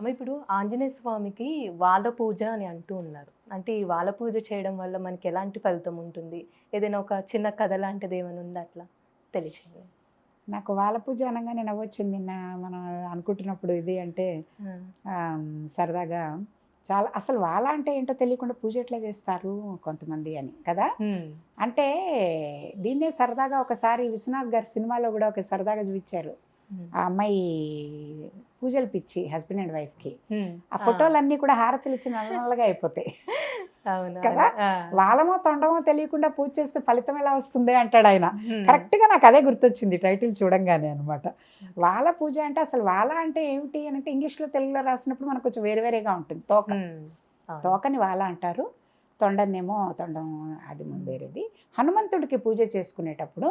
అమ్మ ఇప్పుడు ఆంజనేయ స్వామికి వాల పూజ అని అంటూ ఉన్నారు. అంటే ఈ వాల పూజ చేయడం వల్ల మనకి ఎలాంటి ఫలితం ఉంటుంది? ఏదైనా ఒక చిన్న కథ లాంటిది ఏమైనా ఉందా అట్లా? తెలియచేయండి. నాకు వాళ్ళ పూజ అనగానే నవ్వొచ్చింది. మనం అనుకుంటున్నప్పుడు ఇది అంటే ఆ! సరదాగా చాలా అసలు వాల అంటే ఏంటో తెలియకుండా పూజ ఎట్లా చేస్తారు కొంతమంది అని కదా! హ్మ్. అంటే దీన్నే సరదాగా ఒకసారి విశ్వనాథ్ గారి సినిమాలో గూడా ఒక సరదాగా చూపిచ్చారు. హ్మ్. ఆ అమ్మాయి పూజలు పిచ్చి హస్బెండ్ అండ్ వైఫ్‌కి. హ్మ్. ఆ ఆ! ఫోటోలన్నీ కూడా హారతులిచ్చి నల్ల నల్లగా అయిపోతాయి. కదా! అవునవును. ఆ! వాలమో, తొండమో తెలియకుండా పూజ చేస్తే ఫలితం ఎలా వస్తుంది అంటాడాయన. హ్మ్. కరెక్ట్‌గా నాకదే గుర్తొచ్చింది టైటిల్ చూడంగానే అనమాట. ఓకే. వాల పూజ అంటే అసలు వాల అంటే ఏమిటి అనంటే ఇంగ్లీష్‌లో, తెలుగులో రాసినప్పుడు మనకు కొంచెం వేరు వేరేగా ఉంటుంది. తోక. హ్మ్. అవును. తోకని వాల అంటారు. తొండంనేమో తొండం అది హ్మ్. వేరేది. హనుమంతుడికి పూజ చేసుకునేటప్పుడు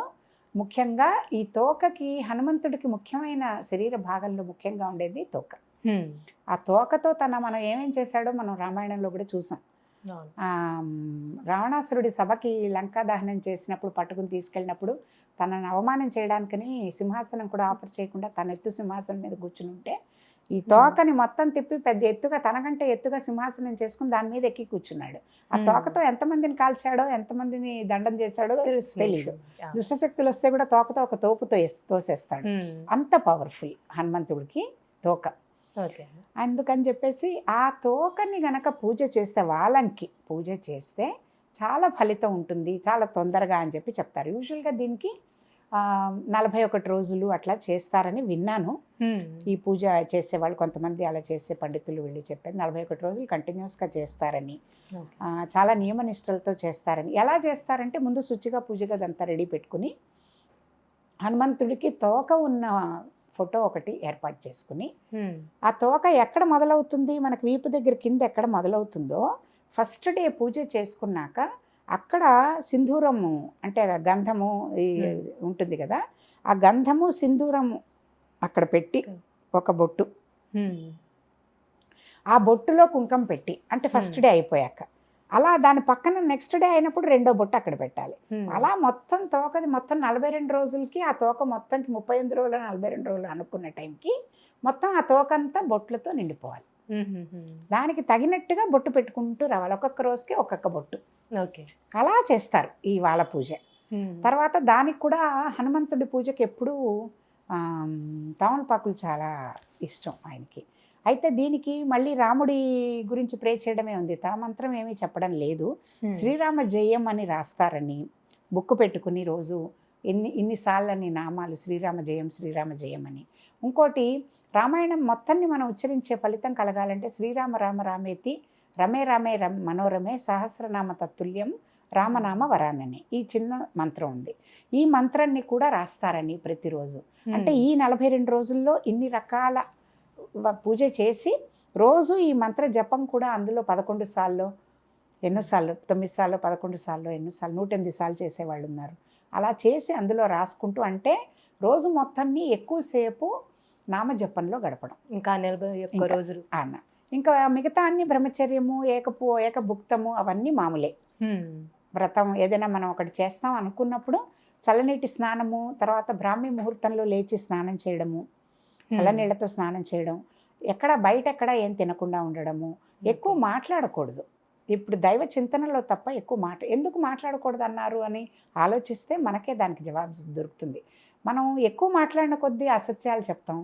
ముఖ్యంగా ఈ తోకకి హనుమంతుడికి ముఖ్యమైన శరీర భాగంలో ముఖ్యంగా ఉండేది తోక. హ్మ్. ఆ తోకతో మనం ఏమేం చేశాడో మనం రామాయణంలో కూడా చూసాం. అవును. రావణాసురుడి సభకి లంకా దహనం చేసినప్పుడు పట్టుకుని తీసుకెళ్ళినప్పుడు తనని అవమానం చేయడానికని సింహాసనం కూడా ఆఫర్ చేయకుండా తన ఎత్తు సింహాసనం మీద కూర్చుని ఉంటే ఈ హ్మ్. తోకని మొత్తం తిప్పి పెద్ద ఎత్తుగా తనకంటే ఎత్తుగా సింహాసనం చేసుకుని దాని మీద ఎక్కి కూర్చున్నాడు. ఆ హ్మ్. తోకతో ఎంతమందిని కాల్చాడో ఎంతమందిని దండం చేశాడో తెలీదు. తెలిసింది. ఆ! దుష్టశక్తులు వస్తే కూడా తోకతో ఒక తోపు తోసేస్తాడు. హ్మ్. అంత పవర్ఫుల్ హనుమంతుడికి తోక. ఓకే. అందుకని చెప్పేసి ఆ తోకని గనక పూజ చేస్తే వాలంకి పూజ చేస్తే చాలా ఫలితం ఉంటుంది చాలా తొందరగా అని చెప్పి చెప్తారు. యూజువల్గా దీనికి 41 రోజులు అట్లా చేస్తారని విన్నాను. హ్మ్. ఈ పూజ చేసేవాళ్ళు కొంతమంది అలా చేసే పండితులు వీళ్ళు చెప్పారు 41 రోజులు కంటిన్యూస్గా చేస్తారని. ఓకే. చాలా నియమనిష్టలతో చేస్తారని. ఎలా చేస్తారంటే ముందు శుచిగా పూజ గదంతా రెడీ పెట్టుకుని హనుమంతుడికి తోక ఉన్న ఫోటో ఒకటి ఏర్పాటు చేసుకుని హ్మ్. ఆ తోక ఎక్కడ మొదలవుతుంది మనకు వీపు దగ్గర కింద ఎక్కడ మొదలవుతుందో ఫస్ట్ డే పూజ చేసుకున్నాక అక్కడ సింధూరము అంటే గంధము ఈ హ్మ్. ఉంటుంది కదా ఆ గంధము సింధూరము అక్కడ పెట్టి ఓకే. ఒక బొట్టు హ్మ్. ఆ బొట్టులో కుంకం పెట్టి అంటే ఫస్ట్ హ్మ్. డే అయిపోయాక అలా దాని పక్కన నెక్స్ట్ డే అయినప్పుడు రెండో బొట్టు అక్కడ పెట్టాలి. హ్మ్. అలా మొత్తం తోకది మొత్తం 42 రోజులకి ఆ తోక మొత్తంకి 38 రోజులు 42 రోజులు అనుకున్న టైంకి మొత్తం ఆ తోకంతా బొట్లతో నిండిపోవాలి. హుహుహు. దానికి తగినట్టుగా బొట్టు పెట్టుకుంటూ రావాలి. ఒక్కొక్క రోజుకి ఒక్కొక్క బొట్టు. ఓకే. అలా చేస్తారు ఈ వాల పూజ. హ్మ్. తర్వాత దానికి కూడా హనుమంతుడి పూజకి ఎప్పుడూ తమలపాకులు చాలా ఇష్టం ఆయనకి. అయితే దీనికి మళ్ళీ రాముడి గురించి ప్రే చేయడమే ఉంది. తన మంత్రం ఏమీ చెప్పడం లేదు. హ్మ్. శ్రీరామ జయం అని రాస్తారని బుక్ పెట్టుకుని రోజు ఇన్ని సార్లని నామాలు శ్రీరామ జయం అని. ఇంకోటి రామాయణం మొత్తాన్ని మనం ఉచ్చరించే ఫలితం కలగాలంటే శ్రీరామ రామ రామేతి రమే రామే మనోరమే సహస్రనామ తత్తుల్యం రామనామ వరానని ఈ చిన్న మంత్రం ఉంది. ఈ మంత్రాన్ని కూడా రాస్తారని ప్రతిరోజు. అంటే హ్మ్. ఈ 42 రోజుల్లో ఇన్ని రకాల పూజ చేసి రోజు ఈ మంత్ర జపం కూడా అందులో 11 సార్లో ఎన్నో సార్లు 9 సార్లు 11 సార్లు ఎన్నో సార్లు 108 సార్లు చేసేవాళ్ళు ఉన్నారు. అలా చేసి అందులో రాసుకుంటూ అంటే రోజు మొత్తాన్ని ఎక్కువసేపు నామజపంలో గడపడం. ఇంకా 41 ఇంకా రోజులు. అన్న ఇంకా మిగతా అన్ని బ్రహ్మచర్యము ఏకభుక్తము అవన్నీ మామూలే. హ్మ్. వ్రతం ఏదైనా మనం ఒకటి చేస్తాం అనుకున్నప్పుడు చల్లనీటి స్నానము తర్వాత బ్రాహ్మీ ముహూర్తంలో లేచి స్నానం చేయడము హ్మ్. చల్లనీళ్ళతో స్నానం చేయడం బయట ఎక్కడ ఏం తినకుండా ఉండడము ఎక్కువ ఓకే. మాట్లాడకూడదు. ఇప్పుడు దైవ చింతనలో తప్ప ఎక్కువ ఎందుకు మాట్లాడకూడదు అన్నారు అని ఆలోచిస్తే మనకే దానికి జవాబు దొరుకుతుంది. మనం ఎక్కువ మాట్లాడిన కొద్దీ అసత్యాలు చెప్తాం,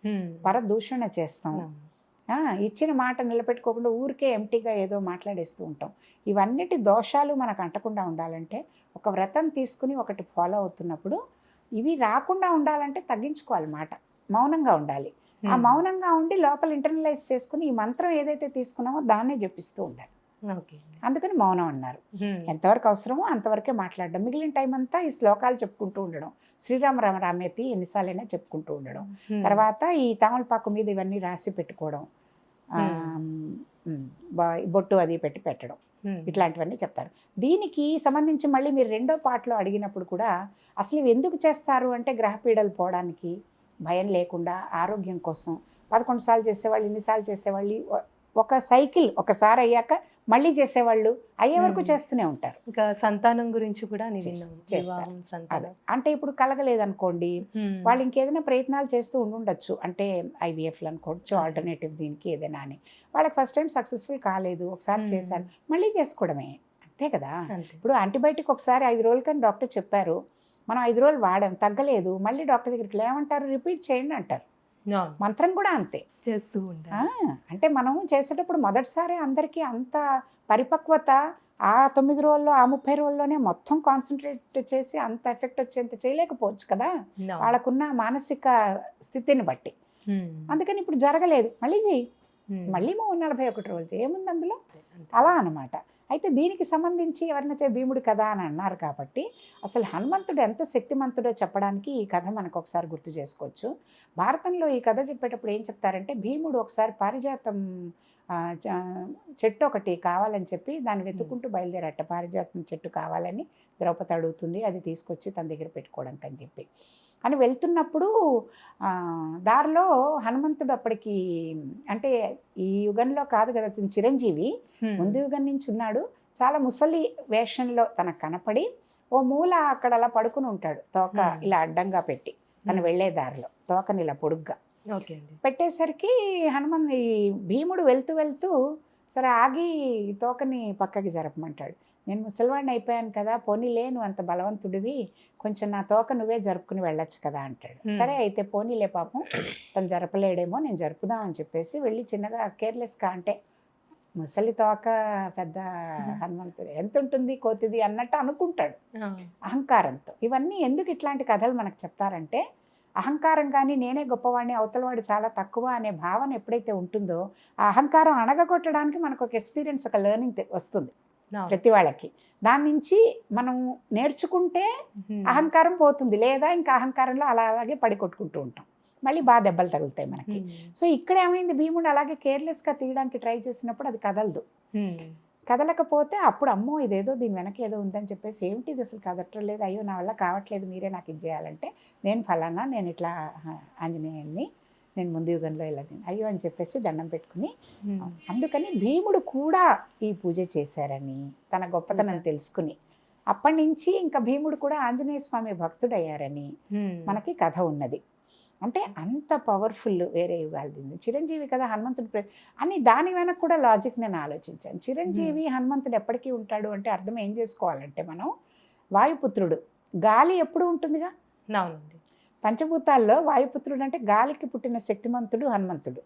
హ్మ్. పరదూషణ చేస్తాం, అవును. ఇచ్చిన మాట నిలబెట్టుకోకుండా ఊరికే ఎంప్టీగా ఏదో మాట్లాడేస్తూ ఉంటాం. ఇవన్నిటి దోషాలు మనకు అంటకుండా ఉండాలంటే ఒక వ్రతం తీసుకుని ఒకటి ఫాలో అవుతున్నప్పుడు ఇవి రాకుండా ఉండాలంటే తగ్గించుకోవాలి మాట. మౌనంగా ఉండాలి. ఆ హ్మ్. మౌనంగా ఉండి లోపల ఇంటర్నలైజ్ చేసుకుని ఈ మంత్రం ఏదైతే తీసుకున్నామో దాన్నే జపిస్తూ ఉండాలి. ఓకే. అందుకని మౌనం అన్నారు. హ్మ్. ఎంతవరకు అవసరమో అంతవరకే మాట్లాడడం. మిగిలిన టైం అంతా ఈ శ్లోకాలు చెప్పుకుంటూ ఉండడం. శ్రీరామ రామ రామేతి ఎన్నిసార్లైనా చెప్పుకుంటూ ఉండడం. హ్మ్. తర్వాత ఈ తమలపాకు మీద ఇవన్నీ రాసి పెట్టుకోవడం. హ్మ్. ఆహ్, హ్మ్. బొట్టు అది పెట్టడం. హ్మ్. ఇట్లాంటివన్నీ చెప్తారు. దీనికి సంబంధించి మళ్ళీ మీరు రెండో పార్ట్‌లో అడిగినప్పుడు కూడా అసలు ఇవి ఎందుకు చేస్తారు అంటే గ్రహపీడలు పోవడానికి, భయం లేకుండా ఆరోగ్యం కోసం 11 సార్లు చేసేవాళ్ళు, ఇన్ని సార్లు చేసేవాళ్ళు ఒక సైకిల్ ఒకసారి అయ్యాక మళ్ళీ చేసేవాళ్ళు అయ్యే వరకు చేస్తూనే ఉంటారు. ఇంకా సంతానం గురించి కూడా నేను విన్నాను. చేస్తారు. వివాహం, సంతానం. అంటే ఇప్పుడు కలగలేదనుకోండి, వాళ్ళు ఇంకేదైనా ప్రయత్నాలు చేస్తూ ఉండొచ్చు. అంటే ఐవీఎఫ్లు అనుకోవచ్చు, ఆల్టర్నేటివ్ దీనికి ఏదైనా అని. వాళ్ళకి ఫస్ట్ టైం సక్సెస్ఫుల్ కాలేదు, ఒకసారి చేశారు, మళ్ళీ చేసుకోవడమే, అంతే కదా. ఇప్పుడు యాంటీబయాటిక్ ఒకసారి 5 రోజులు కానీ డాక్టర్ చెప్పారు, మనం 5 రోజులు వాడాం, తగ్గలేదు, మళ్ళీ డాక్టర్ దగ్గరికి ఏమంటారు, రిపీట్ చేయండి అంటారు. మంత్రం కూడా అంతే చేస్తూ ఉంటారు. అంటే మనం చేసేటప్పుడు మొదటిసారి అందరికీ అంత పరిపక్వత ఆ 9 రోజుల్లో ఆ 30 రోజుల్లోనే మొత్తం కాన్సన్ట్రేట్ చేసి అంత ఎఫెక్ట్ వచ్చేంత చేయలేకపోవచ్చు కదా, వాళ్ళకున్న మానసిక స్థితిని బట్టి. అందుకని ఇప్పుడు జరగలేదు, మళ్ళీ చెయ్యి, మళ్ళీ 41 రోజులు ఏముంది అందులో, అలా అనమాట. అయితే దీనికి సంబంధించి ఎవరైనా భీముడి కథ అని అన్నారు కాబట్టి అసలు హనుమంతుడు ఎంత శక్తిమంతుడో చెప్పడానికి ఈ కథ మనకు ఒకసారి గుర్తు చేసుకోవచ్చు. భారతంలో ఈ కథ చెప్పేటప్పుడు ఏం చెప్తారంటే, భీముడు ఒకసారి పారిజాతం చెట్టు ఒకటి కావాలని చెప్పి దాన్ని వెతుక్కుంటూ బయలుదేరట. పారిజాతం చెట్టు కావాలని ద్రౌపది అడుగుతుంది, అది తీసుకొచ్చి తన దగ్గర పెట్టుకోవడానికి అని చెప్పి అని వెళ్తున్నప్పుడు దారిలో హనుమంతుడు అప్పటికి, అంటే ఈ యుగంలో కాదు కదా, అతను చిరంజీవి, ముందు యుగం నుంచి ఉన్నాడు, చాలా ముసలి వేషంలో తనకు కనపడి ఓ మూల అక్కడ అలా పడుకుని ఉంటాడు, తోక ఇలా అడ్డంగా పెట్టి, తను వెళ్ళే దారిలో తోకని ఇలా పొడుగ్గా పెట్టేసరికి ఈ భీముడు వెళ్తూ వెళ్తూ సరే ఆగి తోకని పక్కకి జరపమంటాడు. నేను ముసలివాడిని అయిపోయాను కదా, పోనీలే నువ్వు అంత బలవంతుడివి, కొంచెం నా తోక నువ్వే జరుపుకుని వెళ్ళొచ్చు కదా అంటాడు. సరే అయితే పోనీలే, పాపం తను జరపలేడేమో, నేను జరుపుదామని చెప్పేసి వెళ్ళి చిన్నగా కేర్లెస్గా, అంటే ముసలి తోక పెద్ద హనుమంతుడు ఎంత ఉంటుంది కోతిది అన్నట్టు అనుకుంటాడు అహంకారంతో. ఇవన్నీ ఎందుకు ఇట్లాంటి కథలు మనకు చెప్తారంటే, అహంకారం కానీ నేనే గొప్పవాడిని, అవతలవాడు చాలా తక్కువ అనే భావన ఎప్పుడైతే ఉంటుందో ఆ అహంకారం అణగగొట్టడానికి మనకు ఒక ఎక్స్పీరియన్స్, ఒక లెర్నింగ్ వస్తుంది ప్రతి వాళ్ళకి. దాని నుంచి మనం నేర్చుకుంటే అహంకారం పోతుంది, లేదా ఇంకా అహంకారంలో అలాగే పడి కొట్టుకుంటూ ఉంటాం, మళ్ళీ బాగా దెబ్బలు తగులుతాయి మనకి. సో ఇక్కడ ఏమైంది, భీముడు అలాగే కేర్లెస్గా తీయడానికి ట్రై చేసినప్పుడు అది కదలదు. కదలకపోతే అప్పుడు అమ్మో ఇదేదో దీని వెనక ఏదో ఉందని చెప్పేసి, ఏమిటి ఇది అసలు కదలట్లేదు, అయ్యో నా వల్ల కావట్లేదు, మీరే నాకు ఇది చేయాలంటే, నేను ఫలానా, నేను ఇట్లా ఆంజనేయుడిని, నేను ముందు యుగంలో ఇలా అయ్యో అని చెప్పేసి దండం పెట్టుకుని, అందుకని భీముడు కూడా ఈ పూజ చేశారని తన గొప్పతనం తెలుసుకుని అప్పటి నుంచి ఇంకా భీముడు కూడా ఆంజనేయ స్వామి భక్తుడయ్యారని మనకి కథ ఉన్నది. అంటే అంత పవర్ఫుల్ వేరే యుగాలు. చిరంజీవి కదా హనుమంతుడు అని దాని వెనక కూడా లాజిక్ నేను ఆలోచించాను. చిరంజీవి హనుమంతుడు ఎప్పటికీ ఉంటాడు అంటే అర్థం ఏం చేసుకోవాలంటే, మనం వాయుపుత్రుడు, గాలి ఎప్పుడు ఉంటుందిగా, పంచభూతాల్లో వాయుపుత్రుడు అంటే గాలికి పుట్టిన శక్తిమంతుడు హనుమంతుడు,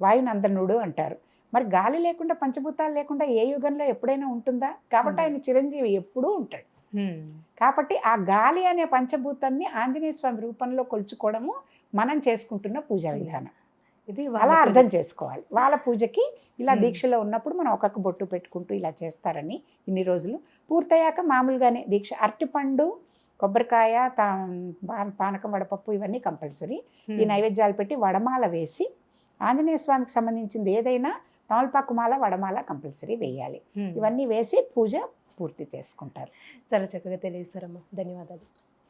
వాయునందనుడు అంటారు. మరి గాలి లేకుండా పంచభూతాలు లేకుండా ఏ యుగంలో ఎప్పుడైనా ఉంటుందా? కాబట్టి ఆయన చిరంజీవి ఎప్పుడూ ఉంటాడు. కాబట్టి ఆ గాలి అనే పంచభూతాన్ని ఆంజనేయ స్వామి రూపంలో కొలుచుకోవడము మనం చేసుకుంటున్న పూజా విధానం. ఇది అలా అర్థం చేసుకోవాలి. వాళ్ళ పూజకి ఇలా దీక్షలో ఉన్నప్పుడు మనం ఒక్కొక్క బొట్టు పెట్టుకుంటూ ఇలా చేస్తారని, ఇన్ని రోజులు పూర్తయ్యాక మామూలుగానే దీక్ష, అరటిపండు, కొబ్బరికాయ, పానకం, వడపప్పు ఇవన్నీ కంపల్సరీ. ఈ నైవేద్యాలు పెట్టి వడమాల వేసి, ఆంజనేయ స్వామికి సంబంధించింది ఏదైనా తమలపాకు మాల, వడమాల కంపల్సరీ వేయాలి. ఇవన్నీ వేసి పూజ పూర్తి చేసుకుంటారు. చాలా చక్కగా తెలియజేశారమ్మా, ధన్యవాదాలు.